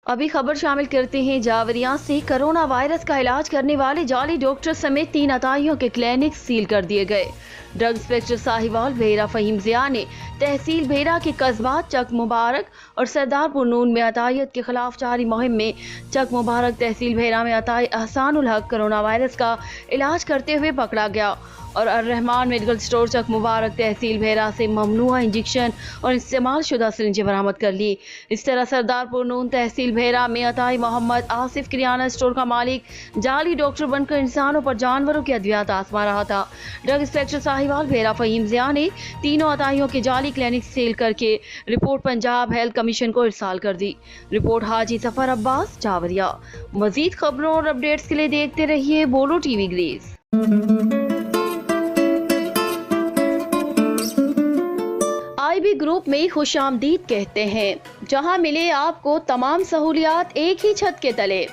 अभी खबर शामिल करते हैं जावरिया से। कोरोना वायरस का इलाज करने वाले जाली डॉक्टर समेत 3 अताइयों के क्लिनिक सील कर दिए गए। ड्रग इंस्पेक्टर साहिवाल भेरा फहीम जिया ने तहसील भेरा के कस्बात चक मुबारक और सरदारपुर नून में अतायत के खिलाफ जारी मुहिम में चक मुबारक तहसील भेरा में अताई अहसानुल हक कोरोना वायरस का इलाज करते हुए पकड़ा गया और अर्रहमान मेडिकल स्टोर चक मुबारक तहसील भेरा से ममनुआ इंजेक्शन और इस्तेमाल शुदा सिरिंजें बरामद कर ली। इस तरह सरदारपुर नून तहसील भेरा में अताई मोहम्मद आसिफ किराना स्टोर का मालिक जाली डॉक्टर बनकर इंसानों पर जानवरों की अद्वियात आजमा रहा था। ड्रग इंस्पेक्टर साहिवाल भेरा फहीम जिया ने तीनों अताइयों के जाली क्लिनिक सील करके रिपोर्ट पंजाब हेल्थ कमीशन को इरसाल कर दी। रिपोर्ट हाजी सफर अब्बास, जावरिया। मजीद खबरों और अपडेट्स के लिए देखते रहिए बोलो टीवी ग्रेस। आईबी ग्रुप में खुशामदीद कहते हैं, जहां मिले आपको तमाम सहूलियात एक ही छत के तले।